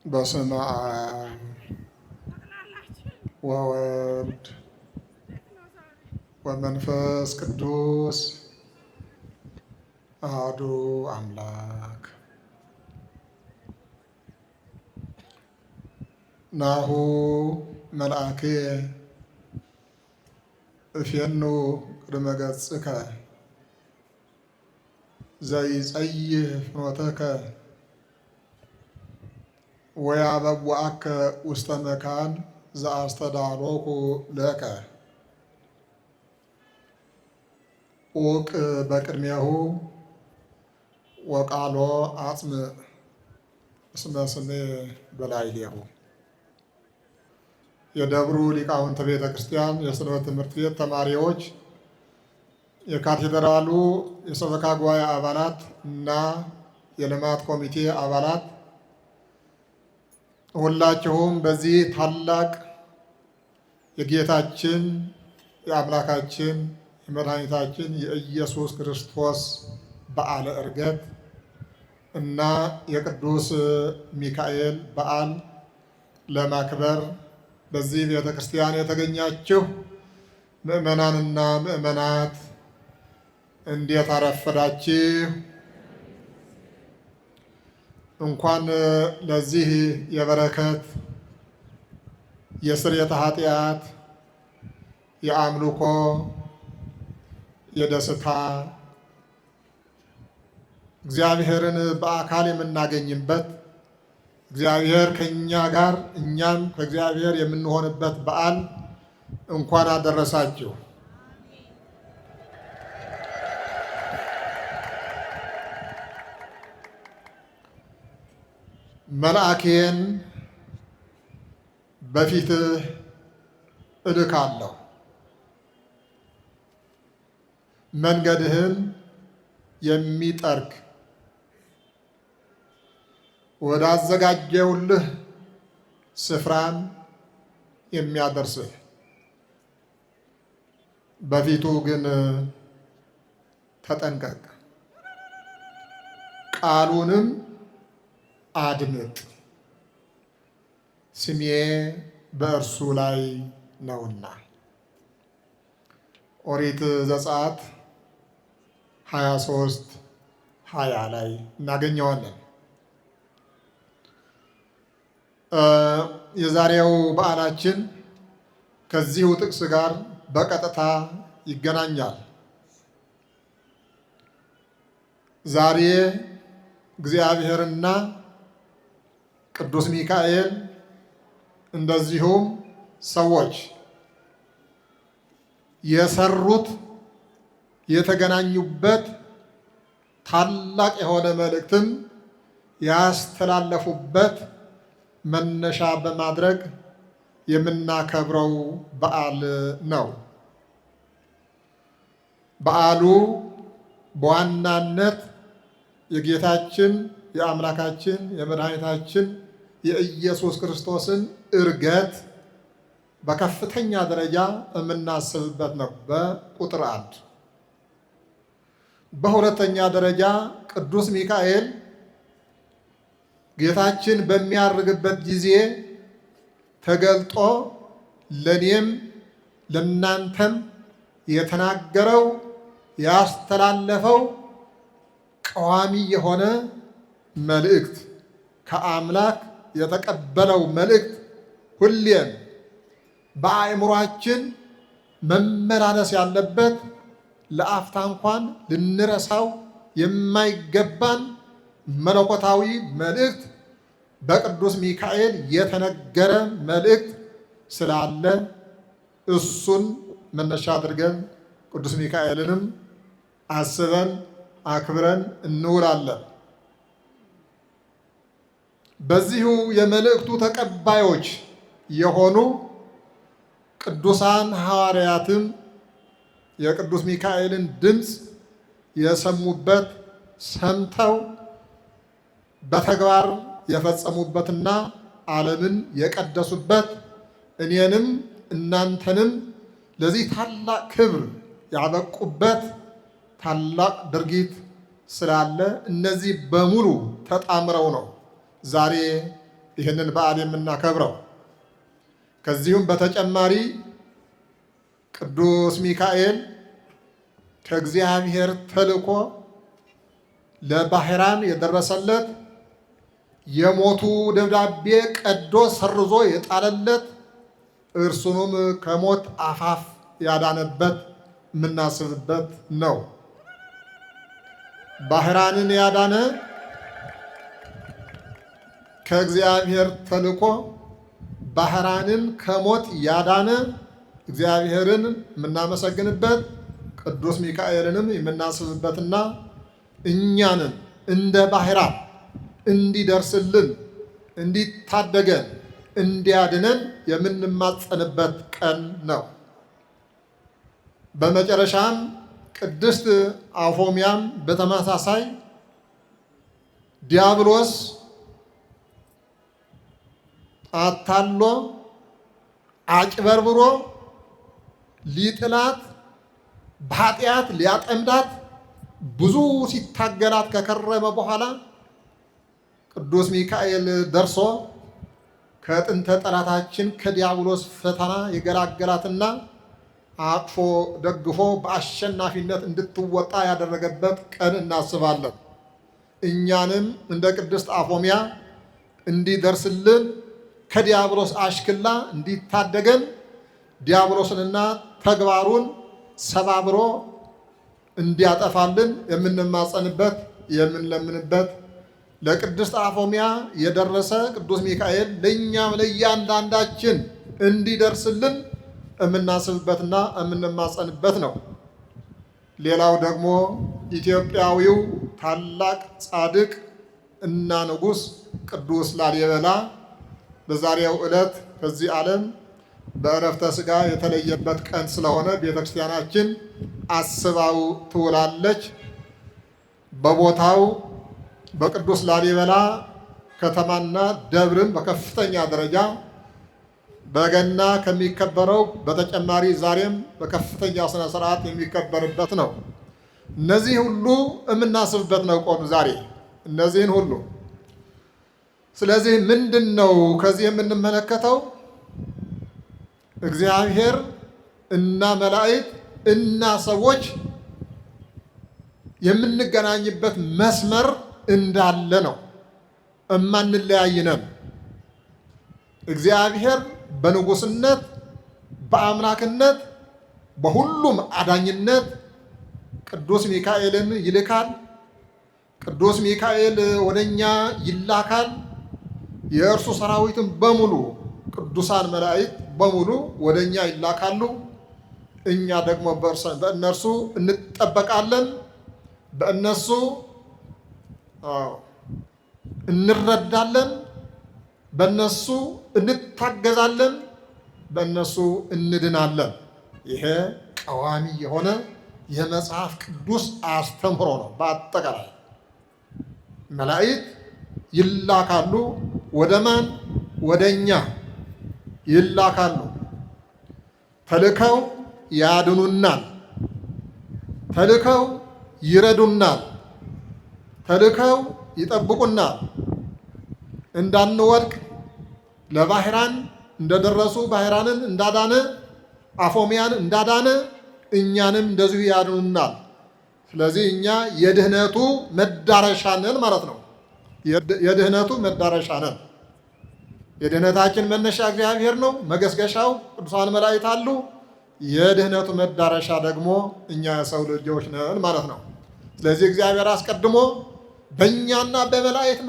በስመ አብ ወወልድ ወመንፈስ ቅዱስ አሐዱ አምላክ። ናሁ መልአክየ እፌኑ ቅድመ ገጽከ ዘይጸይህ ፍኖተከ ወያበውአከ ውስተ መካን ዘአስተዳሎኩ ለከ። ኡቅ በቅድሜሁ ወቃሎ አጽምዕ እስመ ስሜ በላዕሌሁ። የደብሩ ሊቃውንተ ቤተ ክርስቲያን የሰንበት ትምህርት ቤት ተማሪዎች፣ የካቴድራሉ የሰበካ ጉባኤ አባላት እና የልማት ኮሚቴ አባላት ሁላችሁም በዚህ ታላቅ የጌታችን የአምላካችን የመድኃኒታችን የኢየሱስ ክርስቶስ በዓለ ዕርገት እና የቅዱስ ሚካኤል በዓል ለማክበር በዚህ ቤተ ክርስቲያን የተገኛችሁ ምዕመናንና ምዕመናት እንዴት አረፈዳችሁ? እንኳን ለዚህ የበረከት የስርየተ ኃጢአት የአምልኮ የደስታ እግዚአብሔርን በአካል የምናገኝበት እግዚአብሔር ከእኛ ጋር እኛም ከእግዚአብሔር የምንሆንበት በዓል እንኳን አደረሳችሁ። መልአኬን በፊትህ እልካለሁ፣ መንገድህን የሚጠርግ ወዳዘጋጀሁልህ ስፍራን የሚያደርስህ። በፊቱ ግን ተጠንቀቅ፣ ቃሉንም አድምጥ፣ ስሜ በእርሱ ላይ ነውና። ኦሪት ዘጸአት 23:20 ላይ እናገኘዋለን። የዛሬው በዓላችን ከዚሁ ጥቅስ ጋር በቀጥታ ይገናኛል። ዛሬ እግዚአብሔርና ቅዱስ ሚካኤል እንደዚሁም ሰዎች የሰሩት የተገናኙበት ታላቅ የሆነ መልእክትም ያስተላለፉበት መነሻ በማድረግ የምናከብረው በዓል ነው። በዓሉ በዋናነት የጌታችን የአምላካችን የመድኃኒታችን የኢየሱስ ክርስቶስን ዕርገት በከፍተኛ ደረጃ የምናስብበት ነው። በቁጥር 1። በሁለተኛ ደረጃ ቅዱስ ሚካኤል ጌታችን በሚያርግበት ጊዜ ተገልጦ ለኔም ለናንተም የተናገረው ያስተላለፈው ቀዋሚ የሆነ መልእክት ከአምላክ የተቀበለው መልእክት ሁሌም በአእምሯችን መመላለስ ያለበት ለአፍታ እንኳን ልንረሳው የማይገባን መለኮታዊ መልእክት በቅዱስ ሚካኤል የተነገረ መልእክት ስላለ እሱን መነሻ አድርገን ቅዱስ ሚካኤልንም አስበን አክብረን እንውላለን። በዚሁ የመልእክቱ ተቀባዮች የሆኑ ቅዱሳን ሐዋርያትም የቅዱስ ሚካኤልን ድምፅ የሰሙበት ሰምተው በተግባር የፈጸሙበትና ዓለምን የቀደሱበት እኔንም እናንተንም ለዚህ ታላቅ ክብር ያበቁበት ታላቅ ድርጊት ስላለ እነዚህ በሙሉ ተጣምረው ነው ዛሬ ይህንን በዓል የምናከብረው። ከዚሁም በተጨማሪ ቅዱስ ሚካኤል ከእግዚአብሔር ተልኮ ለባህራን የደረሰለት የሞቱ ደብዳቤ ቀዶ ሰርዞ የጣለለት እርሱንም ከሞት አፋፍ ያዳነበት የምናስብበት ነው። ባህራንን ያዳነ ከእግዚአብሔር ተልኮ ባህራንን ከሞት ያዳነ እግዚአብሔርን የምናመሰግንበት ቅዱስ ሚካኤልንም የምናስብበትና እኛንን እንደ ባህራን እንዲደርስልን እንዲታደገን እንዲያድነን የምንማጸንበት ቀን ነው። በመጨረሻም ቅድስት አፎሚያም በተመሳሳይ ዲያብሎስ አታሎ አጭበርብሮ ሊጥላት በኃጢአት ሊያጠምዳት ብዙ ሲታገላት ከከረመ በኋላ ቅዱስ ሚካኤል ደርሶ ከጥንተ ጠላታችን ከዲያብሎስ ፈተና የገላገላትና አቅፎ ደግፎ በአሸናፊነት እንድትወጣ ያደረገበት ቀን እናስባለን። እኛንም እንደ ቅድስት አፎሚያ እንዲደርስልን ከዲያብሎስ አሽክላ እንዲታደገን ዲያብሎስንና ተግባሩን ሰባብሮ እንዲያጠፋልን የምንማጸንበት የምንለምንበት ለቅድስት አፎሚያ የደረሰ ቅዱስ ሚካኤል ለእኛም ለእያንዳንዳችን እንዲደርስልን የምናስብበትና የምንማጸንበት ነው። ሌላው ደግሞ ኢትዮጵያዊው ታላቅ ጻድቅ እና ንጉሥ ቅዱስ ላሊበላ በዛሬው ዕለት ከዚህ ዓለም በዕረፍተ ሥጋ የተለየበት ቀን ስለሆነ ቤተክርስቲያናችን አስባው ትውላለች። በቦታው በቅዱስ ላሊበላ ከተማና ደብርም በከፍተኛ ደረጃ በገና ከሚከበረው በተጨማሪ ዛሬም በከፍተኛ ስነ ስርዓት የሚከበርበት ነው። እነዚህ ሁሉ የምናስብበት ነው ቆም ዛሬ እነዚህን ሁሉ። ስለዚህ ምንድን ነው ከዚህ የምንመለከተው? እግዚአብሔር እና መላእክት እና ሰዎች የምንገናኝበት መስመር እንዳለ ነው። እማንለያይ ነን። እግዚአብሔር በንጉስነት በአምላክነት በሁሉም አዳኝነት ቅዱስ ሚካኤልን ይልካል። ቅዱስ ሚካኤል ወደኛ ይላካል። የእርሱ ሰራዊትን በሙሉ ቅዱሳን መላእክት በሙሉ ወደኛ ይላካሉ። እኛ ደግሞ በእነርሱ እንጠበቃለን። በእነሱ እንረዳለን። በእነሱ እንታገዛለን። በእነሱ እንድናለን። ይሄ ቀዋሚ የሆነ የመጽሐፍ ቅዱስ አስተምህሮ ነው። በአጠቃላይ መላእክት ይላካሉ። ወደ ማን? ወደ እኛ ይላካሉ። ተልከው ያድኑናል። ተልከው ይረዱናል። ተልከው ይጠብቁናል። እንዳንወድቅ ለባህራን እንደደረሱ ባህራንን እንዳዳነ አፎሚያን እንዳዳነ እኛንም እንደዚሁ ያድኑናል። ስለዚህ እኛ የድህነቱ መዳረሻ ነን ማለት ነው። የድህነቱ መዳረሻ ነን። የድህነታችን መነሻ እግዚአብሔር ነው። መገስገሻው ቅዱሳን መላእክት አሉ። የድህነቱ መዳረሻ ደግሞ እኛ የሰው ልጆች ነን ማለት ነው። ስለዚህ እግዚአብሔር አስቀድሞ በእኛና በመላእክት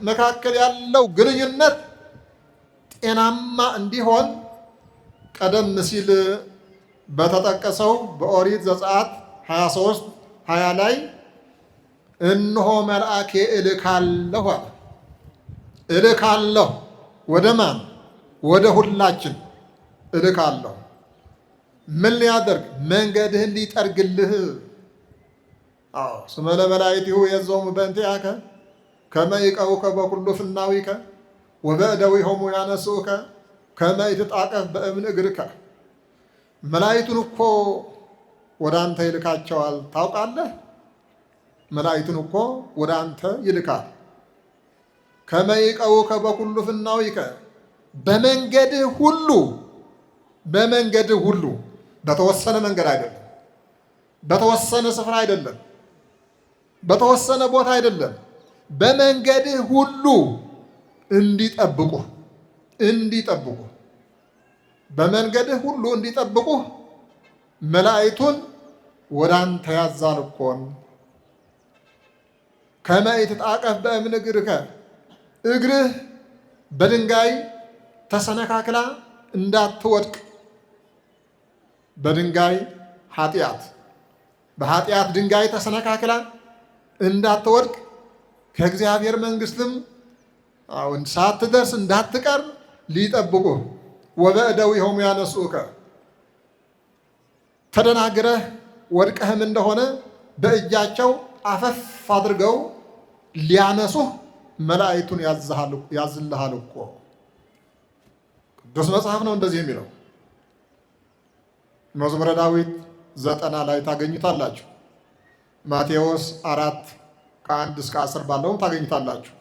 መካከል ያለው ግንኙነት ጤናማ እንዲሆን ቀደም ሲል በተጠቀሰው በኦሪት ዘጸአት 23:20 ላይ እነሆ መልአኬ እልካለሁ አለ። እልካለሁ ወደ ማን? ወደ ሁላችን እልካለሁ። ምን ሊያደርግ? መንገድህን ሊጠርግልህ። ስመ ለመላእክቲሁ የዞሙ በእንቲአከ ከመ ይቀውከ በኩሉ ፍናዊከ ወበእደዊሆሙ ያነሱከ ከመ ይትጣቀፍ በእብን እግርከ። መላእክቱን እኮ ወደ አንተ ይልካቸዋል። ታውቃለህ? መላእክቱን እኮ ወደ አንተ ይልካል። ከመ ይቀውከ በኩሉ ፍናዊከ በመንገድህ ሁሉ በተወሰነ መንገድ አይደለም፣ በተወሰነ ስፍራ አይደለም፣ በተወሰነ ቦታ አይደለም። በመንገድህ ሁሉ እንዲጠብቁህ በመንገድህ ሁሉ እንዲጠብቁህ መላእክቱን ወደ አንተ ያዛል እኮን። ከመ ኢትጣቀፍ በእምነ እግርከ እግርህ በድንጋይ ተሰነካክላ እንዳትወድቅ። በድንጋይ በኃጢአት ድንጋይ ተሰነካክላ እንዳትወድቅ ከእግዚአብሔር መንግሥትም ሳትደርስ እንዳትቀር ሊጠብቁህ። ወበእደዊሆሙ ያነሱከ ተደናግረህ ወድቀህም እንደሆነ በእጃቸው አፈፍ አድርገው ሊያነሱህ መላእክቱን ያዝልሃል እኮ። ቅዱስ መጽሐፍ ነው እንደዚህ የሚለው። መዝሙረ ዳዊት 90 ላይ ታገኙታላችሁ። ማቴዎስ 4:1-10 ባለውም ታገኙታላችሁ።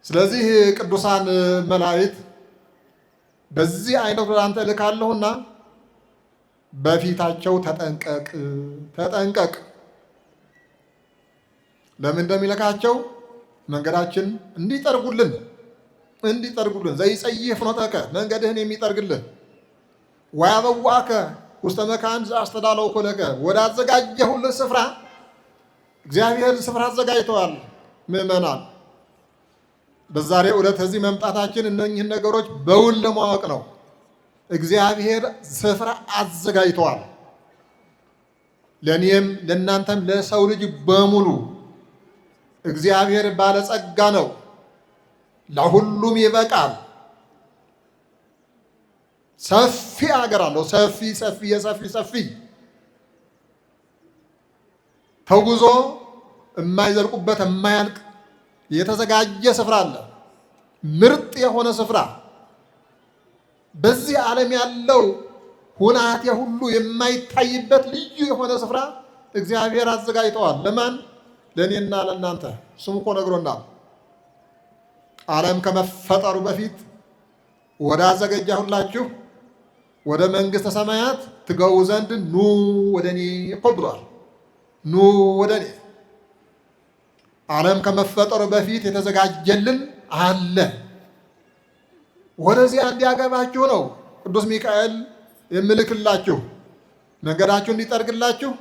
ስለዚህ ቅዱሳን መላእክት በዚህ አይነት ወደ አንተ እልካለሁና በፊታቸው ተጠንቀቅ። ለምን እንደሚልካቸው መንገዳችን እንዲጠርጉልን ዘይጸይፍ ፍኖተከ መንገድህን የሚጠርግልን ወያበዋከ ውስተ መካን ዘአስተዳለውኩ ለከ ወደ አዘጋጀሁልህ ስፍራ። እግዚአብሔር ስፍራ አዘጋጅተዋል። ምእመናን በዛሬው ዕለት እዚህ መምጣታችን እነኝህን ነገሮች በውል ለማወቅ ነው። እግዚአብሔር ስፍራ አዘጋጅተዋል። ለእኔም ለእናንተም ለሰው ልጅ በሙሉ እግዚአብሔር ባለጸጋ ነው። ለሁሉም ይበቃል። ሰፊ አገር አለው። ሰፊ ተጉዞ የማይዘልቁበት የማያልቅ የተዘጋጀ ስፍራ አለ። ምርጥ የሆነ ስፍራ በዚህ ዓለም ያለው ሁናቴ ሁሉ የማይታይበት ልዩ የሆነ ስፍራ እግዚአብሔር አዘጋጅተዋል። ለማን? ለእኔና ለእናንተ። ስሙ እኮ ነግሮናል። ዓለም ከመፈጠሩ በፊት ወደ አዘጋጀሁላችሁ ወደ መንግሥተ ሰማያት ትገቡ ዘንድ ኑ ወደ እኔ እኮ ብሏል። ኑ ወደ እኔ። ዓለም ከመፈጠሩ በፊት የተዘጋጀልን አለ። ወደዚያ እንዲያገባችሁ ነው ቅዱስ ሚካኤል የምልክላችሁ። መንገዳችሁ እንዲጠርግላችሁ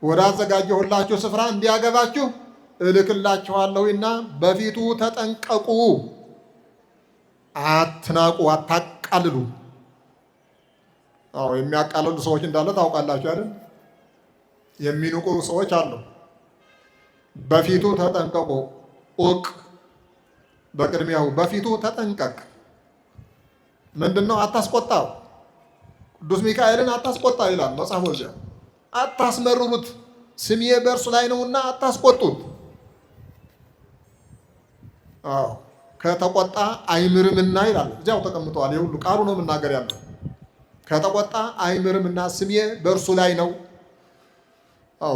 ወደ አዘጋጀሁላችሁ ስፍራ እንዲያገባችሁ እልክላችኋለሁና በፊቱ ተጠንቀቁ፣ አትናቁ፣ አታቃልሉ። የሚያቃልሉ ሰዎች እንዳለ ታውቃላችሁ አይደል? የሚንቁ ሰዎች አሉ። በፊቱ ተጠንቀቁ። ኡቅ በቅድሚያው በፊቱ ተጠንቀቅ። ምንድን ነው? አታስቆጣው። ቅዱስ ሚካኤልን አታስቆጣ ይላል መጽሐፉ። እዚያ አታስመርሩት፣ ስሜ በእርሱ ላይ ነውና አታስቆጡት። ከተቆጣ አይምርምና ይላል። እዚያው ተቀምጠዋል። ይህ ሁሉ ቃሉ ነው የምናገር ያለው። ከተቆጣ አይምርምና ስሜ በእርሱ ላይ ነው።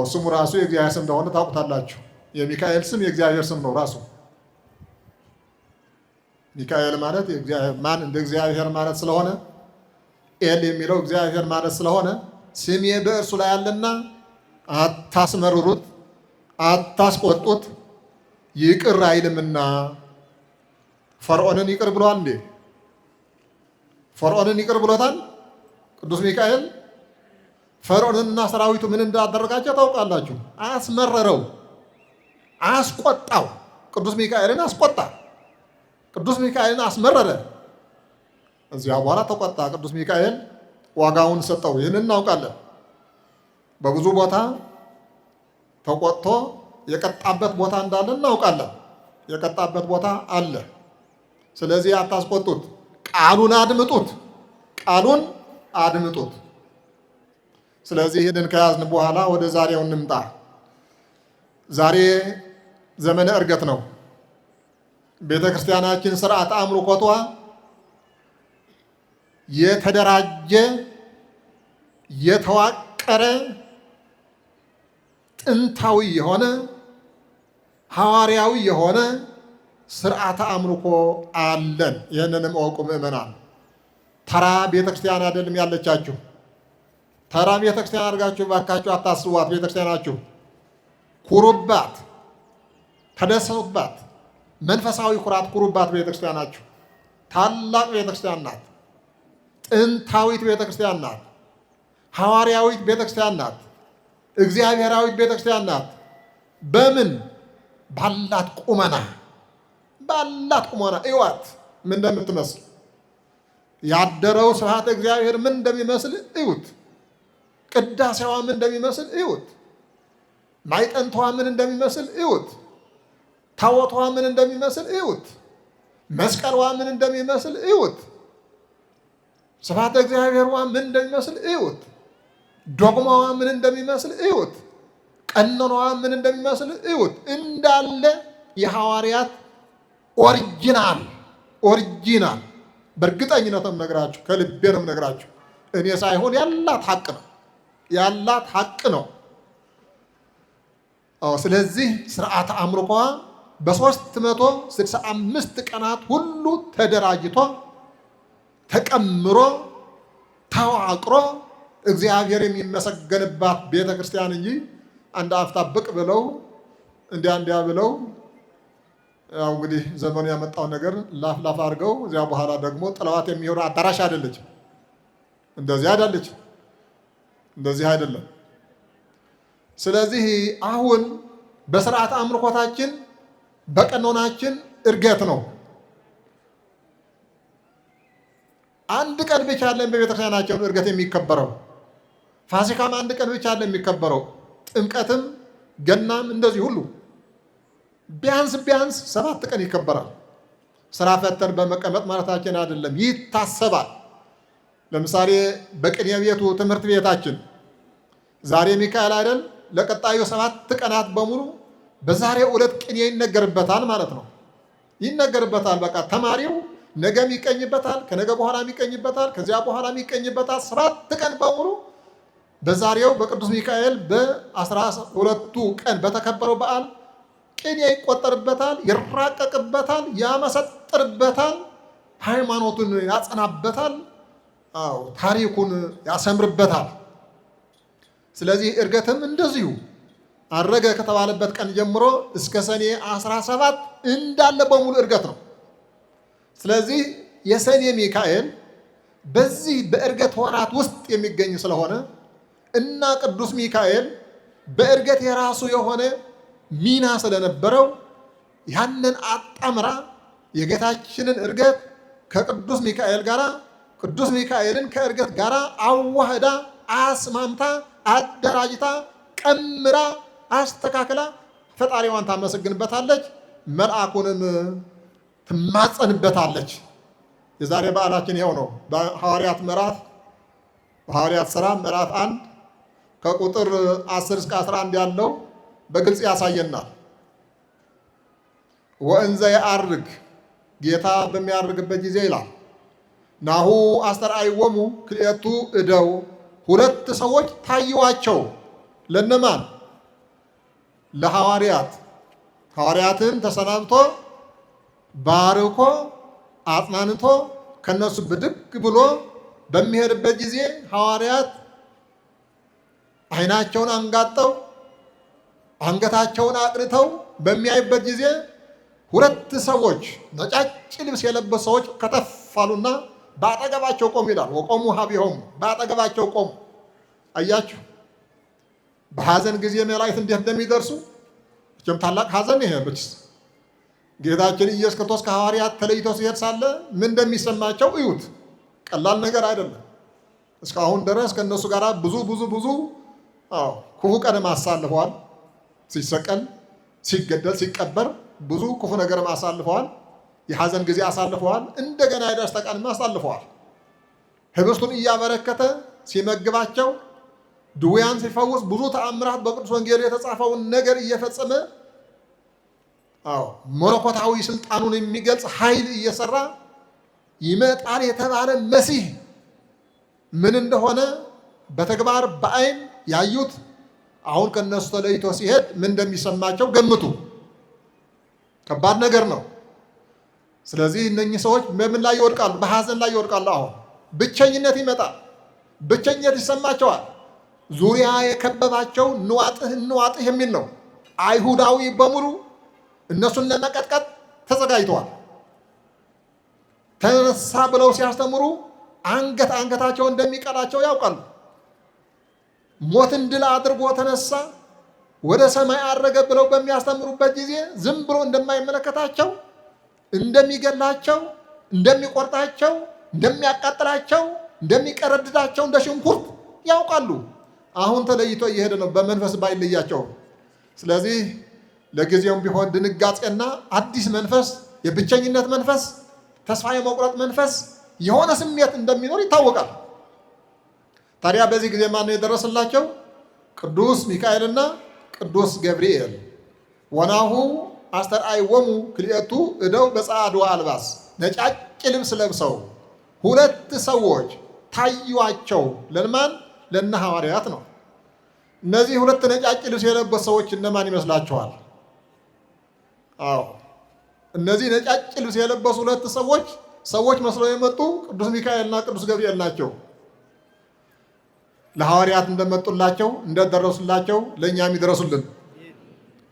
ስሙ ራሱ የእግዚአብሔር ስም እንደሆነ ታውቁታላችሁ። የሚካኤል ስም የእግዚአብሔር ስም ነው ራሱ። ሚካኤል ማለት ማን እንደ እግዚአብሔር ማለት ስለሆነ፣ ኤል የሚለው እግዚአብሔር ማለት ስለሆነ ስሜ በእርሱ ላይ አለና አታስመርሩት፣ አታስቆጡት፣ ይቅር አይልምና። ፈርዖንን ይቅር ብሏል እንዴ? ፈርዖንን ይቅር ብሎታል ቅዱስ ሚካኤል። ፈርዖንንና ሰራዊቱ ምን እንዳደረጋቸው ታውቃላችሁ። አስመረረው፣ አስቆጣው። ቅዱስ ሚካኤልን አስቆጣ፣ ቅዱስ ሚካኤልን አስመረረ። እዚያ በኋላ ተቆጣ። ቅዱስ ሚካኤል ዋጋውን ሰጠው። ይህን እናውቃለን። በብዙ ቦታ ተቆጥቶ የቀጣበት ቦታ እንዳለ እናውቃለን። የቀጣበት ቦታ አለ። ስለዚህ አታስቆጡት፣ ቃሉን አድምጡት፣ ቃሉን አድምጡት። ስለዚህ ይህንን ከያዝን በኋላ ወደ ዛሬው እንምጣ። ዛሬ ዘመነ ዕርገት ነው። ቤተ ክርስቲያናችን ስርዓት አምልኮቷ የተደራጀ የተዋቀረ ጥንታዊ የሆነ ሐዋርያዊ የሆነ ስርዓተ አምልኮ አለን። ይህንንም እወቁ ምእመናን። ተራ ቤተክርስቲያን አይደለም ያለቻችሁ። ተራ ቤተክርስቲያን አድርጋችሁ ባካችሁ አታስቧት። ቤተክርስቲያናችሁ ኩሩባት፣ ተደሰቱባት። መንፈሳዊ ኩራት ኩሩባት። ቤተክርስቲያናችሁ ታላቅ ቤተክርስቲያን ናት። ጥንታዊት ቤተክርስቲያን ናት። ሐዋርያዊት ቤተክርስቲያን ናት። እግዚአብሔራዊት ቤተክርስቲያን ናት። በምን ባላት ቁመና እዋት ምን እንደምትመስል ያደረው ስብሐተ እግዚአብሔር ምን እንደሚመስል እዩት። ቅዳሴዋ ምን እንደሚመስል እዩት። ማይጠንቷ ምን እንደሚመስል እዩት። ታቦቷ ምን እንደሚመስል እዩት። መስቀሏ ምን እንደሚመስል እዩት። ስብሐተ እግዚአብሔርዋ ምን እንደሚመስል እዩት። ዶግማዋ ምን እንደሚመስል እዩት። ቀኖናዋ ምን እንደሚመስል እዩት። እንዳለ የሐዋርያት ኦሪጂናል በእርግጠኝነት ነው ነግራችሁ፣ ከልቤ ነው ነግራችሁ። እኔ ሳይሆን ያላት ሐቅ ነው። ስለዚህ ስርዓተ አምልኮዋ በ365 ቀናት ሁሉ ተደራጅቶ ተቀምሮ ተዋቅሮ እግዚአብሔር የሚመሰገንባት ቤተ ክርስቲያን እንጂ አንድ አፍታ ብቅ ብለው እንዲያ ብለው ያው እንግዲህ ዘመኑ ያመጣው ነገር ላፍ አድርገው እዚያ በኋላ ደግሞ ጥለዋት የሚሄዱ አዳራሽ አይደለችም። እንደዚህ አይደለም። ስለዚህ አሁን በስርዓት አምልኮታችን በቀኖናችን እርገት ነው። አንድ ቀን ብቻ አለን በቤተክርስቲያናችን እርገት የሚከበረው። ፋሲካም አንድ ቀን ብቻ አለን የሚከበረው። ጥምቀትም ገናም እንደዚህ ሁሉ ቢያንስ 7 ቀን ይከበራል። ስራ ፈተን በመቀመጥ ማለታችን አይደለም፣ ይታሰባል። ለምሳሌ በቅኔ ቤቱ ትምህርት ቤታችን ዛሬ ሚካኤል አይደል? ለቀጣዩ 7 ቀናት በሙሉ በዛሬው ዕለት ቅኔ ይነገርበታል ማለት ነው። ይነገርበታል። በቃ ተማሪው ነገም ይቀኝበታል፣ ከነገ በኋላም ይቀኝበታል፣ ከዚያ በኋላም ይቀኝበታል። 7 ቀን በሙሉ በዛሬው በቅዱስ ሚካኤል በ12ቱ ቀን በተከበረው በዓል ቅኔ ይቆጠርበታል፣ ይራቀቅበታል፣ ያመሰጥርበታል፣ ሃይማኖቱን ያጸናበታል፣ ታሪኩን ያሰምርበታል። ስለዚህ እርገትም እንደዚሁ አረገ ከተባለበት ቀን ጀምሮ እስከ ሰኔ 17 እንዳለ በሙሉ እርገት ነው። ስለዚህ የሰኔ ሚካኤል በዚህ በእርገት ወራት ውስጥ የሚገኝ ስለሆነ እና ቅዱስ ሚካኤል በእርገት የራሱ የሆነ ሚና ስለነበረው ያንን አጣምራ የጌታችንን እርገት ከቅዱስ ሚካኤል ጋር ቅዱስ ሚካኤልን ከእርገት ጋር አዋህዳ አስማምታ አደራጅታ ቀምራ አስተካክላ ፈጣሪዋን ታመሰግንበታለች፣ መልአኩንም ትማጸንበታለች። የዛሬ በዓላችን ይኸው ነው። በሐዋርያት ሥራ ምዕራፍ 1 ከቁጥር 10 እስከ 11 ያለው በግልጽ ያሳየናል። ወእንዘ ያርግ ጌታ በሚያርግበት ጊዜ ይላል ናሁ አስተርአይዎሙ ክልኤቱ እደው 2 ሰዎች ታዩዋቸው። ለነማን? ለሐዋርያት። ሐዋርያትን ተሰናብቶ ባርኮ አጽናንቶ ከነሱ ብድግ ብሎ በሚሄድበት ጊዜ ሐዋርያት ዓይናቸውን አንጋጠው አንገታቸውን አቅንተው በሚያይበት ጊዜ 2 ሰዎች ነጫጭ ልብስ የለበሱ ሰዎች ከተፋሉና በአጠገባቸው ቆሙ ይላል። ወቆሙ ሀቢሆሙ በአጠገባቸው ቆሙ። አያችሁ በሐዘን ጊዜ መላእክት እንዴት እንደሚደርሱ። እችም ታላቅ ሐዘን ይሄ ብቻ ጌታችን ኢየሱስ ክርስቶስ ከሐዋርያት ተለይቶ ሲሄድ ሳለ ምን እንደሚሰማቸው እዩት። ቀላል ነገር አይደለም። እስካሁን ድረስ ከእነሱ ጋር ብዙ ክፉ ቀንም አሳልፈዋል። ሲሰቀል፣ ሲገደል፣ ሲቀበር ብዙ ክፉ ነገርም አሳልፈዋል። የሐዘን ጊዜ አሳልፈዋል። እንደገና የደስታ ቀንም አሳልፈዋል። ህብስቱን እያበረከተ ሲመግባቸው፣ ድውያን ሲፈውስ፣ ብዙ ተአምራት በቅዱስ ወንጌል የተጻፈውን ነገር እየፈጸመ መለኮታዊ ስልጣኑን የሚገልጽ ኃይል እየሰራ ይመጣል የተባለ መሲህ ምን እንደሆነ በተግባር በዓይን ያዩት አሁን ከነሱ ተለይቶ ሲሄድ ምን እንደሚሰማቸው ገምቱ። ከባድ ነገር ነው። ስለዚህ እነኚህ ሰዎች በምን ላይ ይወድቃሉ? በሐዘን ላይ ይወድቃሉ። አሁን ብቸኝነት ይመጣል። ብቸኝነት ይሰማቸዋል። ዙሪያ የከበባቸው እንዋጥህ የሚል ነው። አይሁዳዊ በሙሉ እነሱን ለመቀጥቀጥ ተዘጋጅተዋል። ተነሳ ብለው ሲያስተምሩ አንገታቸው እንደሚቀላቸው ያውቃሉ። ሞትን ድል አድርጎ ተነሳ፣ ወደ ሰማይ አረገ ብለው በሚያስተምሩበት ጊዜ ዝም ብሎ እንደማይመለከታቸው፣ እንደሚገላቸው፣ እንደሚቆርጣቸው፣ እንደሚያቃጥላቸው፣ እንደሚቀረድዳቸው እንደ ሽንኩርት ያውቃሉ። አሁን ተለይቶ እየሄደ ነው በመንፈስ ባይለያቸው። ስለዚህ ለጊዜውም ቢሆን ድንጋጤና አዲስ መንፈስ፣ የብቸኝነት መንፈስ፣ ተስፋ የመቁረጥ መንፈስ፣ የሆነ ስሜት እንደሚኖር ይታወቃል። ታዲያ በዚህ ጊዜ ማን ነው የደረሰላቸው? ቅዱስ ሚካኤልና ቅዱስ ገብርኤል። ወናሁ አስተርአይዎሙ ክልኤቱ እደው በጸዓድወ አልባስ፣ ነጫጭ ልብስ ለብሰው ሁለት ሰዎች ታዩአቸው። ለማን? ለእነ ሐዋርያት ነው። እነዚህ ሁለት ነጫጭ ልብስ የለበሱ ሰዎች እነማን ይመስላችኋል? አዎ እነዚህ ነጫጭ ልብስ የለበሱ ሁለት ሰዎች መስለው የመጡ ቅዱስ ሚካኤልና ቅዱስ ገብርኤል ናቸው። ለሐዋርያት እንደመጡላቸው እንደደረሱላቸው ለእኛም ይድረሱልን፣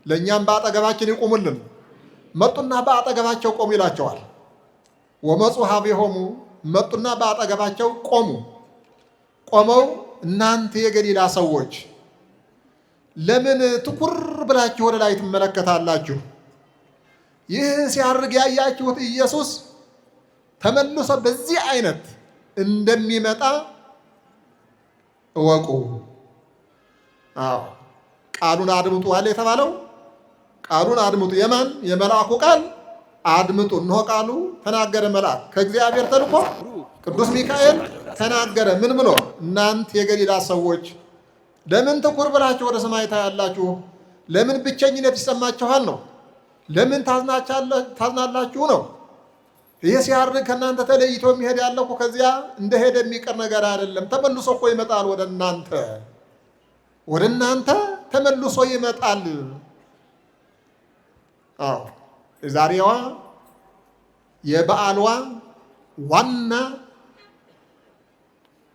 ለእኛም በአጠገባችን ይቁሙልን። መጡና በአጠገባቸው ቆሙ ይላቸዋል። ወመፁ ኀቤሆሙ፣ መጡና በአጠገባቸው ቆሙ። ቆመው እናንተ የገሊላ ሰዎች ለምን ትኩር ብላችሁ ወደ ላይ ትመለከታላችሁ? ይህ ሲያርግ ያያችሁት ኢየሱስ ተመልሶ በዚህ አይነት እንደሚመጣ እወቁ። አዎ ቃሉን አድምጡ አለ የተባለው። ቃሉን አድምጡ። የማን? የመልአኩ ቃል አድምጡ። እነሆ ቃሉ ተናገረ መልአክ ከእግዚአብሔር ተልኮ ቅዱስ ሚካኤል ተናገረ። ምን ብሎ? እናንተ የገሊላ ሰዎች ለምን ትኩር ብላችሁ ወደ ሰማይ ታያላችሁ? ለምን ብቸኝነት ይሰማችኋል ነው? ለምን ታዝናላችሁ ነው? ይህ ሲያርግ ከእናንተ ተለይቶ የሚሄድ ያለው ከዚያ እንደሄደ የሚቀር ነገር አይደለም። ተመልሶ እኮ ይመጣል ወደ እናንተ ተመልሶ ይመጣል። አዎ የዛሬዋ የበዓልዋ ዋና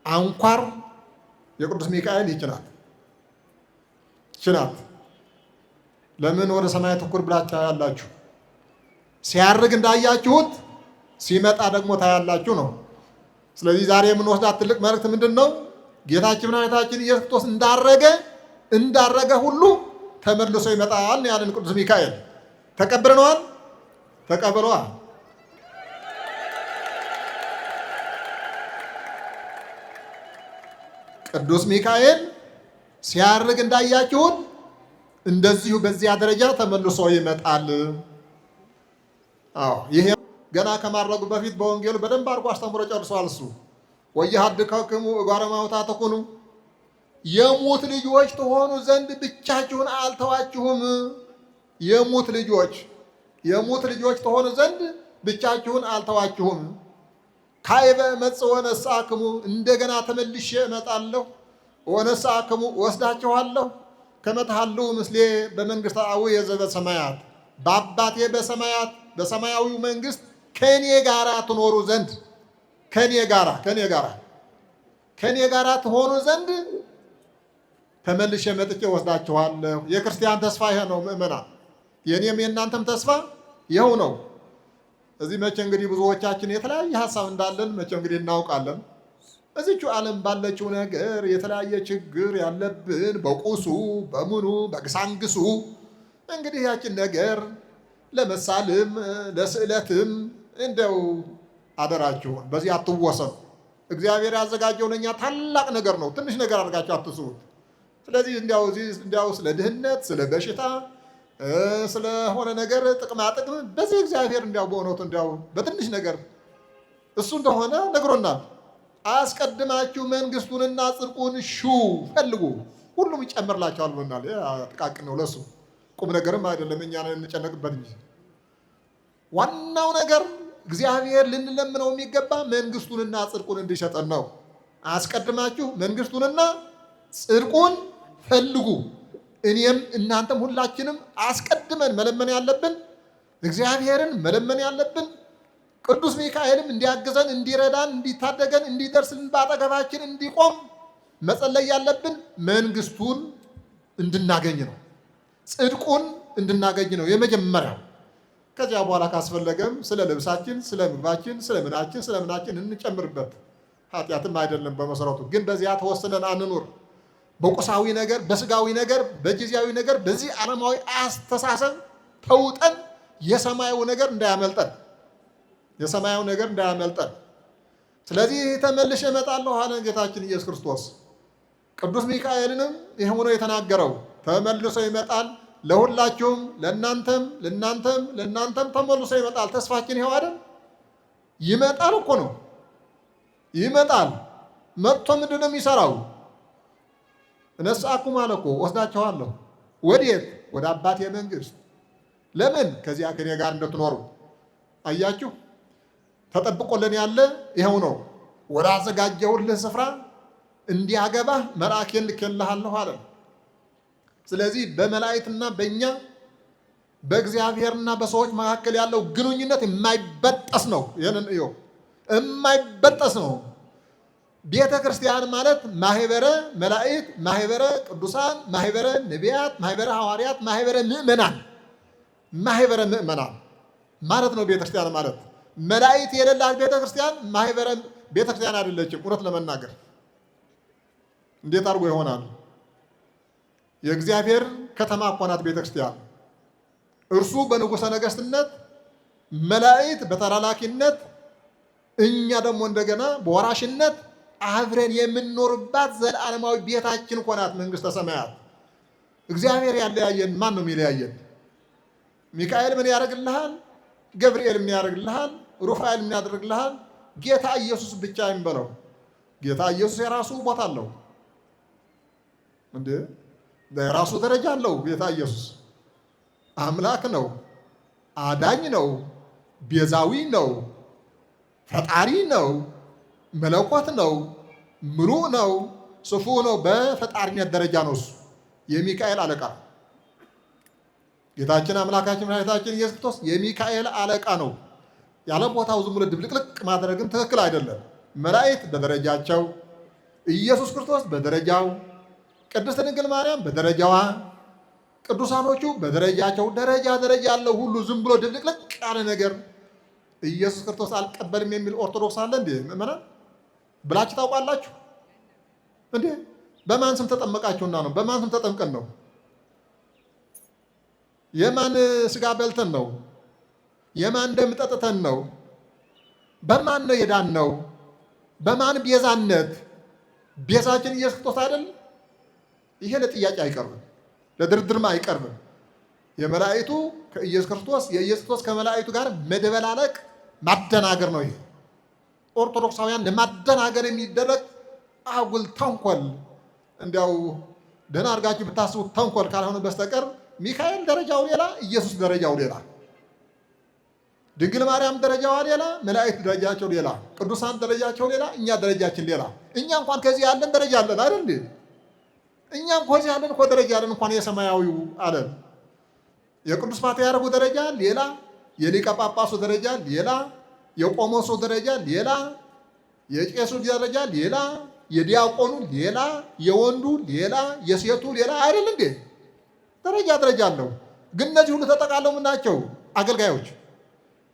አንኳር የቅዱስ ሚካኤል ይችናት። ለምን ወደ ሰማይ ትኩር ብላችሁ ታያላችሁ? ሲያርግ እንዳያችሁት ሲመጣ ደግሞ ታያላችሁ ነው። ስለዚህ ዛሬ የምንወስዳት ትልቅ መልእክት ምንድን ነው? ጌታችን መድኃኒታችን ኢየሱስ ክርስቶስ እንዳረገ ሁሉ ተመልሶ ይመጣል ያለን ቅዱስ ሚካኤል ተቀብለነዋል። ተቀብለዋል። ቅዱስ ሚካኤል ሲያርግ እንዳያችሁት እንደዚሁ በዚያ ደረጃ ተመልሶ ይመጣል። አዎ ይሄ ገና ከማድረጉ በፊት በወንጌሉ በደንብ አድርጎ አስተምሮ ጨርሷል። እሱ ወየሐድከክሙ እጓለ እማውታ ተኩኑ፣ የሙት ልጆች ትሆኑ ዘንድ ብቻችሁን አልተዋችሁም። የሙት ልጆች ትሆኑ ዘንድ ብቻችሁን አልተዋችሁም። ካይበ መጽእ ወነሣእክሙ፣ እንደገና ተመልሼ እመጣለሁ። ወነሣእክሙ፣ ወስዳችኋለሁ። ከመ ትሐልዉ ምስሌ በመንግሥተ አቡየ ዘበሰማያት፣ በአባቴ በሰማያዊው መንግሥት ከኔ ጋራ ትኖሩ ዘንድ ከኔ ጋራ ትሆኑ ዘንድ ተመልሼ መጥቼ ወስዳችኋለሁ። የክርስቲያን ተስፋ ይሄ ነው ምእመናን። የኔም የእናንተም ተስፋ ይኸው ነው። እዚህ መቼ እንግዲህ ብዙዎቻችን የተለያየ ሀሳብ እንዳለን መቼ እንግዲህ እናውቃለን። እዚቹ ዓለም ባለችው ነገር የተለያየ ችግር ያለብን በቁሱ በምኑ በግሳንግሱ እንግዲህ ያችን ነገር ለመሳልም ለስዕለትም እንደው አደራችሁን በዚህ አትወሰኑ። እግዚአብሔር ያዘጋጀው ለእኛ ታላቅ ነገር ነው። ትንሽ ነገር አድርጋችሁ አትስቡት። ስለዚህ እንዲያው ስለ ድህነት፣ ስለ በሽታ፣ ስለሆነ ነገር ጥቅማ ጥቅም በዚህ እግዚአብሔር እንዲያው በእውነቱ እንዲያው በትንሽ ነገር እሱ እንደሆነ ነግሮናል። አስቀድማችሁ መንግስቱንና ጽድቁን ፈልጉ ሁሉም ይጨመርላችኋል ብሎናል። ጥቃቅን ነው ለሱ ቁም ነገርም አይደለም። እኛ እንጨነቅበት እንጂ ዋናው ነገር እግዚአብሔር ልንለምነው የሚገባ መንግስቱንና ጽድቁን እንዲሰጠን ነው። አስቀድማችሁ መንግስቱንና ጽድቁን ፈልጉ። እኔም እናንተም ሁላችንም አስቀድመን መለመን ያለብን እግዚአብሔርን መለመን ያለብን ቅዱስ ሚካኤልም እንዲያግዘን፣ እንዲረዳን፣ እንዲታደገን፣ እንዲደርስልን በአጠገባችን እንዲቆም መጸለይ ያለብን መንግስቱን እንድናገኝ ነው። ጽድቁን እንድናገኝ ነው የመጀመሪያው። ከዚያ በኋላ ካስፈለገም ስለ ልብሳችን፣ ስለ ምግባችን፣ ስለ ምናችን እንጨምርበት። ኃጢአትም አይደለም በመሰረቱ። ግን በዚያ ተወስነን አንኑር። በቁሳዊ ነገር፣ በስጋዊ ነገር፣ በጊዜያዊ ነገር፣ በዚህ ዓለማዊ አስተሳሰብ ተውጠን የሰማዩ ነገር እንዳያመልጠን ስለዚህ ተመልሼ እመጣለሁ አለ ጌታችን ኢየሱስ ክርስቶስ። ቅዱስ ሚካኤልንም ይህ ሆኖ የተናገረው ተመልሶ ይመጣል፣ ለሁላችሁም፣ ለእናንተም ተመልሶ ይመጣል። ተስፋችን ይኸው አይደል? ይመጣል እኮ ነው። ይመጣል። መጥቶ ምንድን ነው የሚሰራው? እነሳኩም አለ እኮ ወስዳችኋለሁ። ወዴት? ወደ አባቴ መንግስት። ለምን? ከዚያ ከኔ ጋር እንድትኖሩ። አያችሁ፣ ተጠብቆልን ያለ ይኸው ነው። ወደ አዘጋጀሁልህ ስፍራ እንዲያገባህ መልአኬን ልኬልሃለሁ አለ። ስለዚህ በመላእክትና በእኛ በእግዚአብሔርና በሰዎች መካከል ያለው ግንኙነት የማይበጠስ ነው። ይህንን እዩ፣ የማይበጠስ ነው። ቤተ ክርስቲያን ማለት ማህበረ መላእክት፣ ማህበረ ቅዱሳን፣ ማህበረ ነቢያት፣ ማህበረ ሐዋርያት፣ ማህበረ ምእመናን ማለት ነው። ቤተ ክርስቲያን ማለት መላእክት የሌላት ቤተ ክርስቲያን ማህበረ ቤተ ክርስቲያን አይደለችም። እውነት ለመናገር እንዴት አድርጎ ይሆናል? የእግዚአብሔር ከተማ እኮ ናት ቤተ ክርስቲያን። እርሱ በንጉሠ ነገሥትነት፣ መላእክት በተላላኪነት፣ እኛ ደግሞ እንደገና በወራሽነት አብረን የምንኖርባት ዘላለማዊ ቤታችን እኮ ናት መንግሥተ ሰማያት። እግዚአብሔር ያለያየን ማን ነው የሚለያየን? ሚካኤል ምን ያደርግልሃል? ገብርኤል ምን ያደርግልሃል? ሩፋኤል ምን ያደርግልሃል? ጌታ ኢየሱስ ብቻ የሚበለው። ጌታ ኢየሱስ የራሱ ቦታ አለው እንዴ? የራሱ ደረጃ አለው። ጌታ ኢየሱስ አምላክ ነው፣ አዳኝ ነው፣ ቤዛዊ ነው፣ ፈጣሪ ነው፣ መለኮት ነው፣ ምሉእ ነው፣ ስፉዕ ነው። በፈጣሪነት ደረጃ ነው እሱ የሚካኤል አለቃ። ጌታችን አምላካችን መድኃኒታችን ኢየሱስ ክርስቶስ የሚካኤል አለቃ ነው። ያለ ቦታው ዝም ብሎ ድብልቅልቅ ማድረግም ትክክል አይደለም። መላእክት በደረጃቸው፣ ኢየሱስ ክርስቶስ በደረጃው፣ ቅድስት ድንግል ማርያም በደረጃዋ፣ ቅዱሳኖቹ በደረጃቸው። ደረጃ ያለው ሁሉ ዝም ብሎ ድብልቅልቅ ያለ ነገር ኢየሱስ ክርስቶስ አልቀበልም የሚል ኦርቶዶክስ አለ እንዴ? ምእመናን ብላችሁ ታውቃላችሁ እንዴ? በማን ስም ተጠመቃችሁና ነው? በማን ስም ተጠምቀን ነው? የማን ስጋ በልተን ነው? የማን ደም ጠጥተን ነው? በማን ነው የዳን ነው? በማን ቤዛነት? ቤዛችን ኢየሱስ ክርስቶስ አይደል? ይሄ ለጥያቄ አይቀርብም፣ ለድርድርም አይቀርብም። የመላእክቱ ከኢየሱስ ክርስቶስ፣ የኢየሱስ ክርስቶስ ከመላእክቱ ጋር መደበላለቅ ማደናገር ነው። ይሄ ኦርቶዶክሳውያን ለማደናገር የሚደረግ አጉል ተንኮል፣ እንዲያው ደህና አድርጋችሁ ብታስቡት ተንኮል ካልሆነ በስተቀር ሚካኤል ደረጃው ሌላ፣ ኢየሱስ ደረጃው ሌላ፣ ድንግል ማርያም ደረጃዋ ሌላ፣ መላእክት ደረጃቸው ሌላ፣ ቅዱሳን ደረጃቸው ሌላ፣ እኛ ደረጃችን ሌላ። እኛ እንኳን ከዚህ ያለን ደረጃ አለን አይደል እንዴ? እኛም ከዚህ ያለን እኮ ደረጃ አለን። እንኳን የሰማያዊው አለን። የቅዱስ ፓትርያርኩ ደረጃ ሌላ፣ የሊቀ ጳጳሱ ደረጃ ሌላ፣ የቆሞሱ ደረጃ ሌላ፣ የቄሱ ደረጃ ሌላ፣ የዲያቆኑ ሌላ፣ የወንዱ ሌላ፣ የሴቱ ሌላ አይደል እንዴ? ደረጃ አለው። ግን እነዚህ ሁሉ ተጠቃለው ምን ናቸው? አገልጋዮች።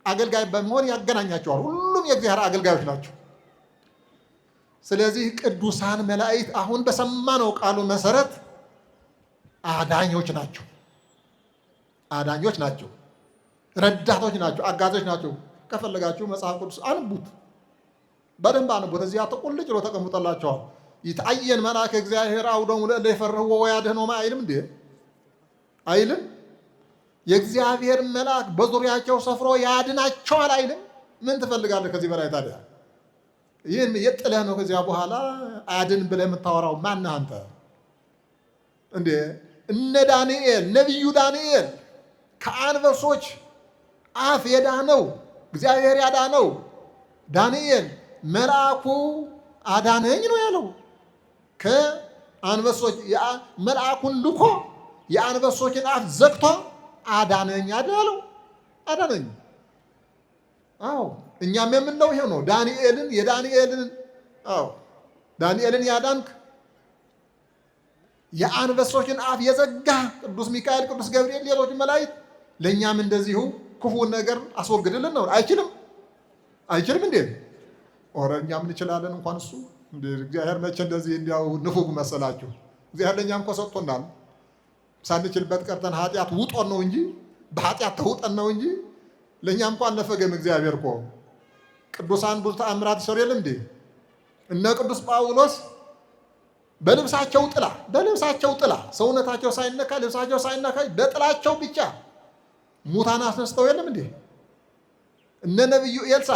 አገልጋይ በመሆን ያገናኛቸዋል። ሁሉም የእግዚአብሔር አገልጋዮች ናቸው። ስለዚህ ቅዱሳን መላእክት አሁን በሰማነው ቃሉ መሰረት አዳኞች ናቸው። ረዳቶች ናቸው፣ አጋዞች ናቸው። ከፈለጋችሁ መጽሐፍ ቅዱስ አንቡት፣ በደንብ አንቡት። እዚያ ተቆልጭ ብሎ ተቀምጦላቸዋል። ይታየን መልአከ እግዚአብሔር አውዶሙ ለእለ ይፈርህዎ ወያድኅኖሙ አይልም እንዴ? አይልም? የእግዚአብሔር መልአክ በዙሪያቸው ሰፍሮ ያድናቸዋል አይልም? ምን ትፈልጋለህ ከዚህ በላይ ታዲያ? ይህን የጥለህ ነው ከዚያ በኋላ አድን ብለህ የምታወራው ማነህ አንተ እንዴ? እነ ዳንኤል፣ ነቢዩ ዳንኤል ከአንበሶች አፍ የዳነው እግዚአብሔር ያዳነው ዳንኤል መልአኩ አዳነኝ ነው ያለው። ከአንበሶች መልአኩን ልኮ የአንበሶችን አፍ ዘግቶ አዳነኝ አዳለው። አዳነኝ። አዎ እኛም የምንለው ይሄ ነው። ዳንኤልን ያዳንክ የአንበሶችን አፍ የዘጋ ቅዱስ ሚካኤል፣ ቅዱስ ገብርኤል፣ ሌሎች መላእክት ለእኛም እንደዚሁ ክፉን ነገር አስወግድልን ነው። አይችልም እንዴ? ኦረ እኛም እንችላለን። እንኳን እሱ እግዚአብሔር መቼ እንደዚህ እንዲያው ንፉግ መሰላችሁ? እግዚአብሔር ለእኛም እኮ ሰጥቶናል። ሳንችልበት ቀርተን ኃጢአት ውጦን ነው እንጂ በኃጢአት ተውጠን ነው እንጂ ለእኛም እንኳ አልነፈገም እግዚአብሔር እኮ። ቅዱሳን ብዙ ተአምራት ይሰሩ የለም እንዴ? እነ ቅዱስ ጳውሎስ በልብሳቸው ጥላ ሰውነታቸው ሳይነካ ልብሳቸው ሳይነካ በጥላቸው ብቻ ሙታን አስነስተው የለም እንዴ? እነ ነቢዩ ኤልሳ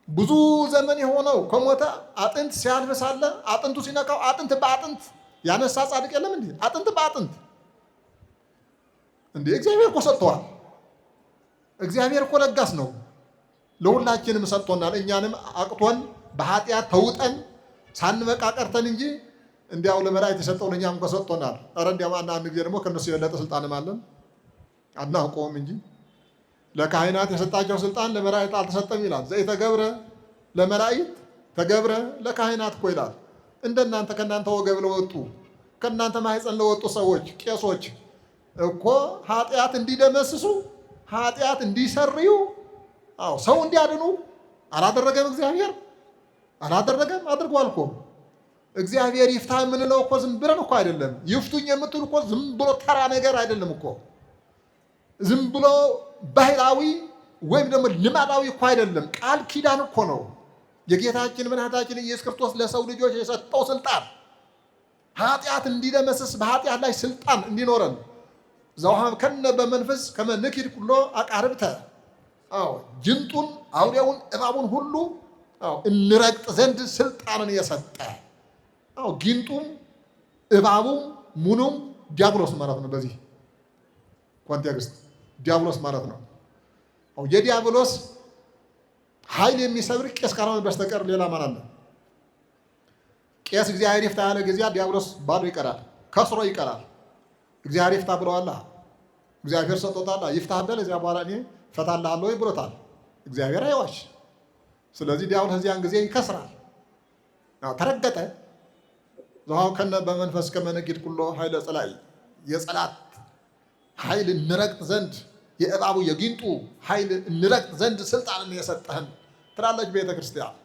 ብዙ ዘመን የሆነው ከሞተ አጥንት ሲያልፍ ሳለ አጥንቱ ሲነካው አጥንት በአጥንት ያነሳ ጻድቅ የለም እንዴ? አጥንት በአጥንት እንዴ! እግዚአብሔር እኮ ሰጥቷል። እግዚአብሔር እኮ ለጋስ ነው። ለሁላችንም ሰጥቶናል። እኛንም አቅቶን በኃጢአት ተውጠን ሳንበቃ ቀርተን እንጂ እንዲያው ለመላእክት የሰጠውን እኛም እኮ ሰጥቶናል። ኧረ እንዲያው አንዳንድ ጊዜ ደግሞ ከእነሱ የበለጠ ስልጣንም አለን አናውቀውም እንጂ ለካህናት የሰጣቸው ስልጣን ለመላእክት አልተሰጠም ይላል። ዘኢተገብረ ለመላእክት ተገብረ ለካህናት እኮ ይላል። እንደናንተ ከእናንተ ወገብ ለወጡ ከእናንተ ማህፀን ለወጡ ሰዎች ቄሶች እኮ ኃጢአት እንዲደመስሱ ኃጢአት እንዲሰርዩ ሰው እንዲያድኑ አላደረገም። እግዚአብሔር አላደረገም? አድርጓል እኮ። እግዚአብሔር ይፍታ የምንለው እኮ ዝም ብለን እኮ አይደለም። ይፍቱኝ የምትሉ እኮ ዝም ብሎ ተራ ነገር አይደለም እኮ። ዝም ብሎ ባህላዊ ወይም ደግሞ ልማዳዊ እኮ አይደለም። ቃል ኪዳን እኮ ነው። የጌታችን መድኃኒታችን ኢየሱስ ክርስቶስ ለሰው ልጆች የሰጠው ስልጣን ኃጢአት እንዲደመስስ በኃጢአት ላይ ስልጣን እንዲኖረን ዘውሃም ከነ በመንፈስ ከመንኪድ ኩሎ አቃርብተ ጅንጡን አውሬውን እባቡን ሁሉ እንረግጥ ዘንድ ስልጣንን የሰጠ ጊንጡም እባቡም ሙኑም ዲያብሎስ ማለት ነው። በዚህ ኮንቴክስት ዲያብሎስ ማለት ነው። የዲያብሎስ ኃይል የሚሰብር ቄስ ካልሆነ በስተቀር ሌላ ማን አለ? ቄስ እግዚአብሔር ይፍታ ያለ ጊዜ ዲያብሎስ ባዶ ይቀራል፣ ከስሮ ይቀራል። እግዚአብሔር ይፍታ ብለዋል። እግዚአብሔር ሰጥቶታል። ይፍታ በል እዚያ በኋላ እኔ ፈታልሃለሁ ብሎታል። እግዚአብሔር አይዋሽ። ስለዚህ ዲያብሎስ እዚያን ጊዜ ይከስራል። ተረገጠ። ዘዋው ከነ በመንፈስ ከመነጊድ ኩሎ ኃይለ ጸላይ የጸላት ኃይል እንረግጥ ዘንድ የእባቡ የጊንጡ ኃይል እንረግጥ ዘንድ ስልጣንን የሰጠህን ትላለች ቤተ ክርስቲያን።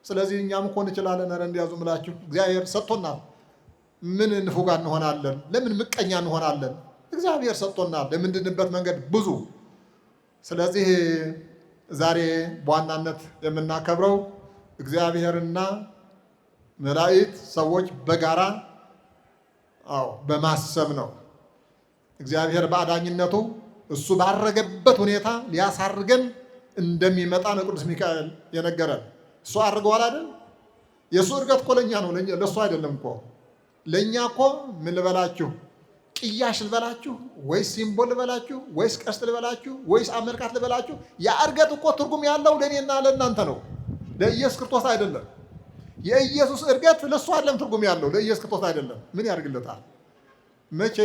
ስለዚህ እኛም እኮ እንችላለን። ኧረ እንዲያዙ ምላችሁ እግዚአብሔር ሰጥቶናል። ምን ንፉጋ እንሆናለን? ለምን ምቀኛ እንሆናለን? እግዚአብሔር ሰጥቶናል የምንድንበት መንገድ ብዙ። ስለዚህ ዛሬ በዋናነት የምናከብረው እግዚአብሔርና መላእክት ሰዎች በጋራ በማሰብ ነው። እግዚአብሔር በአዳኝነቱ እሱ ባረገበት ሁኔታ ሊያሳርገን እንደሚመጣ ነው ቅዱስ ሚካኤል የነገረን። እሱ አድርገዋል አይደል? የእሱ እርገት እኮ ለእኛ ነው፣ ለእሱ አይደለም እኮ። ለእኛ እኮ ምን ልበላችሁ፣ ቅያሽ ልበላችሁ ወይስ ሲምቦል ልበላችሁ ወይስ ቀስት ልበላችሁ ወይስ አመልካት ልበላችሁ፣ ያ እርገት እኮ ትርጉም ያለው ለእኔና ለእናንተ ነው፣ ለኢየሱስ ክርስቶስ አይደለም። የኢየሱስ እርገት ለእሱ አይደለም ትርጉም ያለው፣ ለኢየሱስ ክርስቶስ አይደለም። ምን ያደርግለታል? መቼ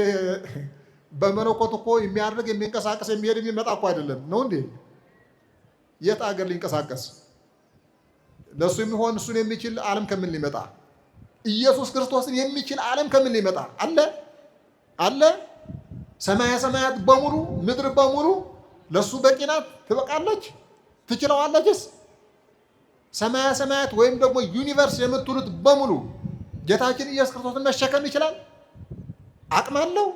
በመለኮት እኮ የሚያደርግ የሚንቀሳቀስ የሚሄድ የሚመጣ እኮ አይደለም ነው እንዴ? የት አገር ሊንቀሳቀስ ለእሱ የሚሆን እሱን የሚችል ዓለም ከምን ሊመጣ? ኢየሱስ ክርስቶስን የሚችል ዓለም ከምን ሊመጣ አለ? ሰማያ ሰማያት በሙሉ ምድር በሙሉ ለእሱ በቂ ናት፣ ትበቃለች፣ ትችለዋለችስ? ሰማያ ሰማያት ወይም ደግሞ ዩኒቨርስ የምትሉት በሙሉ ጌታችን ኢየሱስ ክርስቶስን መሸከም ይችላል? አቅም አለው?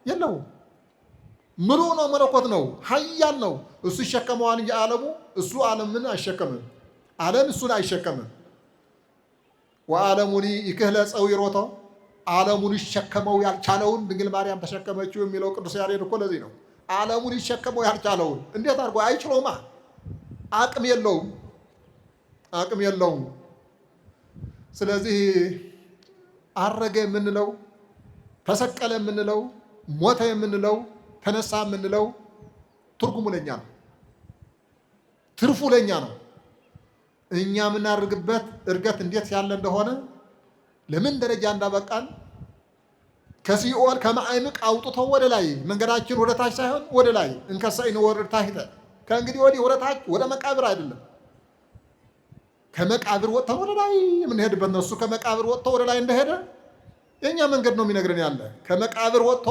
የለውም። ምሉ ነው፣ መለኮት ነው፣ ኃያል ነው። እሱ ይሸከመዋል እንጂ ዓለሙ እሱ ዓለምን አይሸከምም። ዓለም እሱን አይሸከምም። ወዓለሙኒ ይክህለ ጸዊሮቶ፣ ዓለሙን ይሸከመው ያልቻለውን ድንግል ማርያም ተሸከመችው የሚለው ቅዱስ ያሬድ እኮ ለዚህ ነው። ዓለሙን ይሸከመው ያልቻለውን እንዴት አድርጎ? አይችለውማ። አቅም የለውም። ስለዚህ አረገ የምንለው ተሰቀለ የምንለው ሞተ የምንለው ተነሳ የምንለው ትርጉሙ ለኛ ነው፣ ትርፉ ለኛ ነው። እኛ የምናደርግበት እርገት እንዴት ያለ እንደሆነ ለምን ደረጃ እንዳበቃን ከሲኦል ከማዕምቅ አውጥቶ ወደ ላይ መንገዳችን ወደ ታች ሳይሆን ወደ ላይ እንከሳይ ንወርድ ታሕተ ከእንግዲህ ወዲህ ወደ ታች ወደ መቃብር አይደለም ከመቃብር ወጥተን ወደ ላይ የምንሄድበት ነው። እሱ ከመቃብር ወጥቶ ወደ ላይ እንደሄደ የእኛ መንገድ ነው የሚነግረን ያለ ከመቃብር ወጥቶ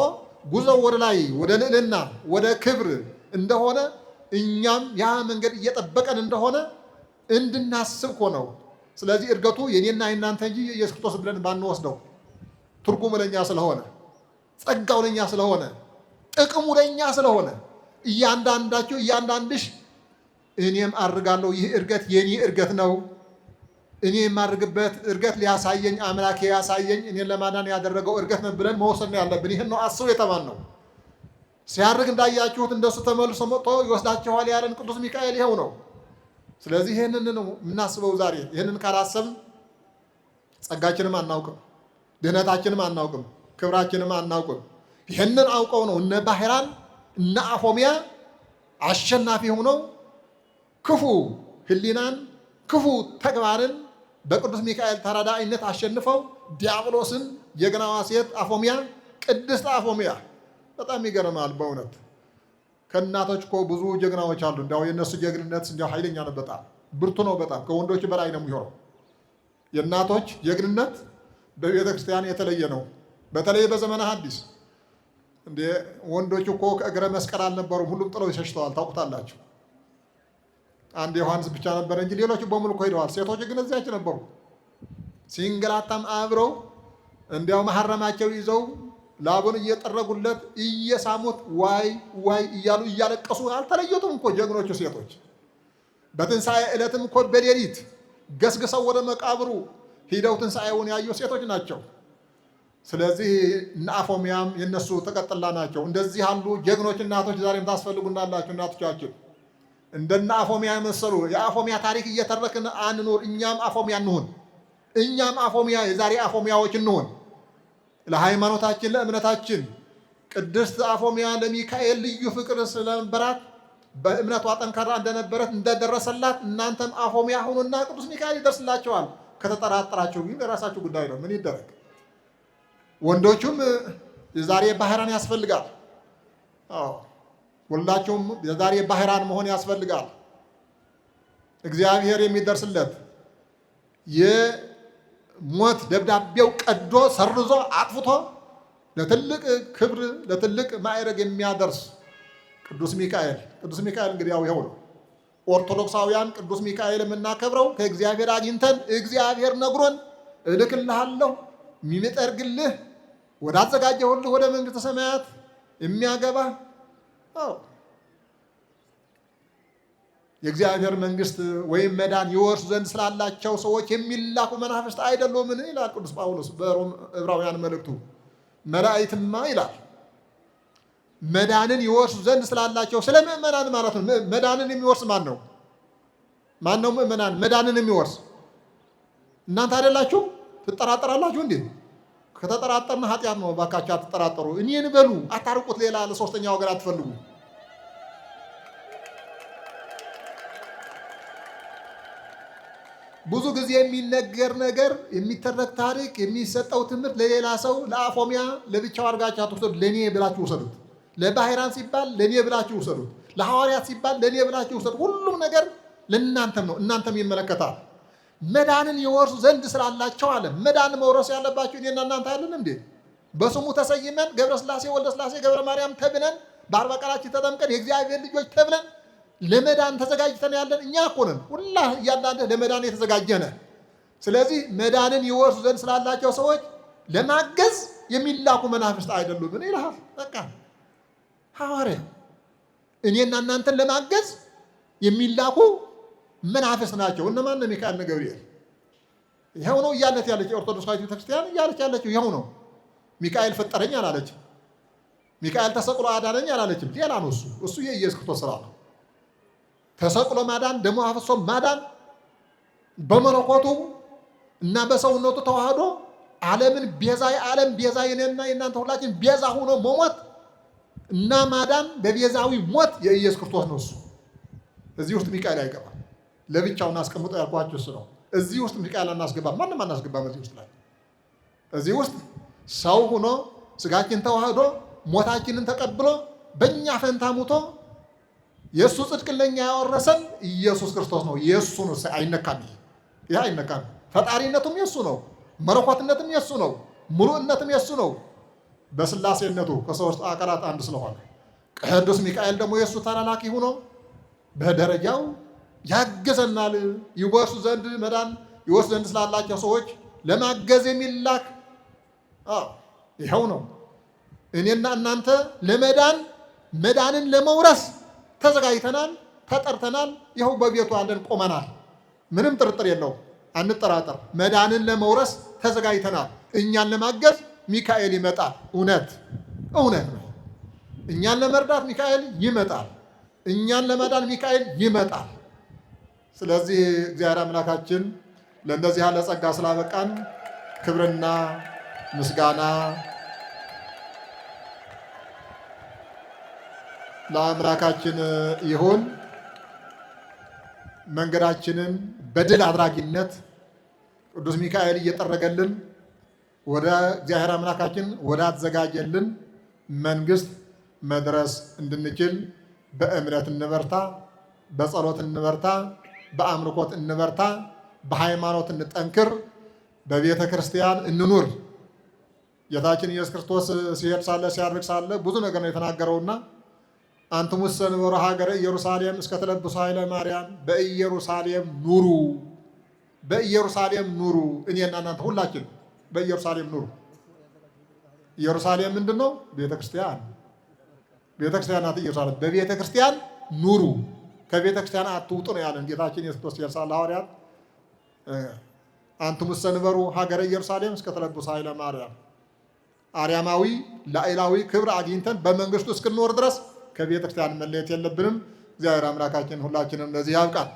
ጉዞው ወደ ላይ ወደ ልዕልና ወደ ክብር እንደሆነ እኛም ያ መንገድ እየጠበቀን እንደሆነ እንድናስብ እኮ ነው። ስለዚህ እርገቱ የኔና የናንተ እንጂ ኢየሱስ ክርስቶስ ብለን ባንወስደው ትርጉሙ ለኛ ስለሆነ ጸጋው ለኛ ስለሆነ ጥቅሙ ለኛ ስለሆነ እያንዳንዳችሁ እያንዳንድሽ እኔም አርጋለሁ ይህ እርገት የኔ እርገት ነው እኔ የማርግበት እርገት ሊያሳየኝ አምላኬ ያሳየኝ እኔን ለማዳን ያደረገው እርገት ነው ብለን መወሰን ነው ያለብን። ይህን ነው አስቡ የተባልነው። ሲያርግ እንዳያችሁት እንደሱ ተመልሶ መጥቶ ይወስዳችኋል ያለን ቅዱስ ሚካኤል ይኸው ነው። ስለዚህ ይህንን ነው የምናስበው ዛሬ። ይህንን ካላሰብን ጸጋችንም አናውቅም፣ ድህነታችንም አናውቅም፣ ክብራችንም አናውቅም። ይህንን አውቀው ነው እነ ባህራን እነ አፎሚያ አሸናፊ ሆነው ክፉ ህሊናን ክፉ ተግባርን በቅዱስ ሚካኤል ተራዳኢነት አሸንፈው ዲያብሎስን ጀግናዋ ሴት አፎሚያ ቅድስት አፎሚያ በጣም ይገርማል በእውነት። ከእናቶች እኮ ብዙ ጀግናዎች አሉ። እንዲያው የእነሱ ጀግንነት እንዲያው ኃይለኛ ነው፣ በጣም ብርቱ ነው። በጣም ከወንዶች በላይ ነው የሚሆነው። የእናቶች ጀግንነት በቤተ ክርስቲያን የተለየ ነው። በተለይ በዘመነ ሐዲስ እንደ ወንዶች እኮ ከእግረ መስቀል አልነበሩም፣ ሁሉም ጥለው ሸሽተዋል። ታውቁታላችሁ። አንድ ዮሐንስ ብቻ ነበረ እንጂ ሌሎቹ በሙሉ እኮ ሄደዋል። ሴቶች ግን እዚያች ነበሩ። ሲንገላታም አብረው እንዲያው መሐረማቸው ይዘው ላቡን እየጠረጉለት እየሳሙት ዋይ ዋይ እያሉ እያለቀሱ አልተለየቱም እኮ ጀግኖቹ ሴቶች። በትንሣኤ ዕለትም እኮ በሌሊት ገስግሰው ወደ መቃብሩ ሂደው ትንሣኤውን ያዩ ሴቶች ናቸው። ስለዚህ እነ አፎሚያም የነሱ ተቀጥላ ናቸው። እንደዚህ ያሉ ጀግኖች እናቶች ዛሬም ታስፈልጉናላችሁ። እናቶቻችን እንደነ አፎሚያ መሰሉ የአፎሚያ ታሪክ እየተረክን አንኑር። እኛም አፎሚያ እንሁን። እኛም አፎሚያ የዛሬ አፎሚያዎች እንሁን። ለሃይማኖታችን ለእምነታችን ቅድስት አፎሚያ ለሚካኤል ልዩ ፍቅር ስለነበራት በእምነቷ ጠንካራ እንደነበረት እንደደረሰላት እናንተም አፎሚያ ሁኑና ቅዱስ ሚካኤል ይደርስላቸዋል። ከተጠራጠራችሁ ግን የራሳችሁ ጉዳይ ነው። ምን ይደረግ? ወንዶቹም የዛሬ ባህራን ያስፈልጋል። ሁላችሁም የዛሬ ባህራን መሆን ያስፈልጋል። እግዚአብሔር የሚደርስለት የሞት ደብዳቤው ቀዶ ሰርዞ አጥፍቶ ለትልቅ ክብር ለትልቅ ማዕረግ የሚያደርስ ቅዱስ ሚካኤል። ቅዱስ ሚካኤል እንግዲህ ያው ይኸው ነው። ኦርቶዶክሳውያን ቅዱስ ሚካኤል የምናከብረው ከእግዚአብሔር አግኝተን እግዚአብሔር ነግሮን እልክልሃለሁ የሚጠርግልህ ወዳዘጋጀሁልህ ወደ መንግሥተ ሰማያት የሚያገባ የእግዚአብሔር መንግሥት ወይም መዳን ይወርሱ ዘንድ ስላላቸው ሰዎች የሚላኩ መናፍስት አይደሉምን ይላል ቅዱስ ጳውሎስ በዕብራውያን መልእክቱ። መላእክትማ ይላል መዳንን ይወርሱ ዘንድ ስላላቸው ስለ ምእመናን ማለት ነው። መዳንን የሚወርስ ማን ነው? ማን ነው ምእመናን መዳንን የሚወርስ? እናንተ አይደላችሁ? ትጠራጠራላችሁ እንዴ? ከተጠራጠርን ኃጢአት ነው። እባካችሁ አትጠራጠሩ። እኔን በሉ፣ አታርቁት። ሌላ ለሶስተኛ ወገን አትፈልጉ። ብዙ ጊዜ የሚነገር ነገር የሚተረክ ታሪክ የሚሰጠው ትምህርት ለሌላ ሰው ለአፎሚያ ለብቻው አድርጋችሁ አትውሰዱት። ለእኔ ብላችሁ ውሰዱት። ለባህራን ሲባል ለእኔ ብላችሁ ውሰዱት። ለሐዋርያት ሲባል ለእኔ ብላችሁ ውሰዱት። ሁሉም ነገር ለእናንተም ነው፣ እናንተም ይመለከታል። መዳንን የወርሱ ዘንድ ስላላቸው አለ። መዳን መውረስ ያለባችሁ እኔና እናንተ አይደለም እንዴ? በስሙ ተሰይመን ገብረ ሥላሴ ወልደ ሥላሴ ገብረ ማርያም ተብለን በአርባ ቃላችን ተጠምቀን የእግዚአብሔር ልጆች ተብለን ለመዳን ተዘጋጅተን ያለን እኛ እኮ ነን። ሁላ እያንዳንድህ ለመዳን የተዘጋጀነ። ስለዚህ መዳንን ይወርሱ ዘንድ ስላላቸው ሰዎች ለማገዝ የሚላኩ መናፍስት አይደሉም። ምን ይልሃል? በቃ ሐዋርያ እኔና እናንተን ለማገዝ የሚላኩ መናፍስት ናቸው። እነማን ነው? ሚካኤል ገብርኤል። ይኸው ነው እያለች ያለች የኦርቶዶክሳዊት ቤተክርስቲያን እያለች ያለችው ይኸው ነው። ሚካኤል ፈጠረኝ አላለችም። ሚካኤል ተሰቅሎ አዳነኝ አላለችም። ሌላ ነው እሱ የኢየሱስ ክርስቶስ ስራ ነው። ተሰቅሎ ማዳን፣ ደሙ አፍሶ ማዳን፣ በመለኮቱ እና በሰውነቱ ተዋህዶ ዓለምን ቤዛ የዓለም ቤዛ የኔና የእናንተ ሁላችን ቤዛ ሆኖ መሞት እና ማዳን በቤዛዊ ሞት የኢየሱስ ክርስቶስ ነው። እዚህ ውስጥ ሚካኤል አይገባም። ለብቻው እናስቀምጦ ያልኳችሁ እሱ ነው። እዚህ ውስጥ ሚካኤል አናስገባም። ማንም አናስገባም። እዚህ ውስጥ ላይ እዚህ ውስጥ ሰው ሆኖ ስጋችን ተዋህዶ ሞታችንን ተቀብሎ በእኛ ፈንታ ሙቶ የእሱ ጽድቅ ለኛ ያወረሰን ኢየሱስ ክርስቶስ ነው። የእሱ ነው፣ አይነካም። ይህ አይነካም። ፈጣሪነቱም የእሱ ነው፣ መለኮትነትም የእሱ ነው፣ ሙሉእነትም የእሱ ነው። በስላሴነቱ ከሶስት አካላት አንድ ስለሆነ ቅዱስ ሚካኤል ደግሞ የእሱ ተላላኪ ሆኖ በደረጃው ያገዘናል። ይወርሱ ዘንድ መዳን ይወርሱ ዘንድ ስላላቸው ሰዎች ለማገዝ የሚላክ ይኸው ነው። እኔና እናንተ ለመዳን መዳንን ለመውረስ ተዘጋጅተናል፣ ተጠርተናል። ይኸው በቤቱ አለን፣ ቆመናል። ምንም ጥርጥር የለው፣ አንጠራጠር። መዳንን ለመውረስ ተዘጋጅተናል። እኛን ለማገዝ ሚካኤል ይመጣል። እውነት ነው። እኛን ለመርዳት ሚካኤል ይመጣል። እኛን ለመዳን ሚካኤል ይመጣል። ስለዚህ እግዚአብሔር አምላካችን ለእንደዚህ ያለ ጸጋ ስላበቃን ክብርና ምስጋና ለአምላካችን ይሁን። መንገዳችንን በድል አድራጊነት ቅዱስ ሚካኤል እየጠረገልን ወደ እግዚአብሔር አምላካችን ወዳዘጋጀልን መንግሥት መድረስ እንድንችል በእምነት እንበርታ፣ በጸሎት እንበርታ፣ በአምልኮት እንበርታ፣ በሃይማኖት እንጠንክር፣ በቤተ ክርስቲያን እንኑር። ጌታችን ኢየሱስ ክርስቶስ ሲሄድ ሳለ ሲያርግ ሳለ ብዙ ነገር ነው የተናገረውና አንትሙሰ ንበሩ ሀገረ ኢየሩሳሌም እስከተለብሱ ኃይለ ማርያም፣ በኢየሩሳሌም ኑሩ፣ በኢየሩሳሌም ኑሩ። እኔና እናንተ ሁላችን በኢየሩሳሌም ኑሩ። ኢየሩሳሌም ምንድን ነው? ቤተ ክርስቲያን። ቤተ ክርስቲያን ናት ኢየሩሳሌም። በቤተ ክርስቲያን ኑሩ፣ ከቤተ ክርስቲያን አትውጡ ነው ያለን ጌታችን ኢየሱስ ክርስቶስ ሲሄድ ሐዋርያት አንትሙሰ ንበሩ ሀገረ ኢየሩሳሌም እስከተለብሱ ኃይለ ማርያም። አርያማዊ ላዕላዊ ክብር አግኝተን በመንግስቱ እስክንኖር ድረስ ከቤተ ክርስቲያን መለየት የለብንም። እግዚአብሔር አምላካችን ሁላችንም ለዚህ ያብቃል።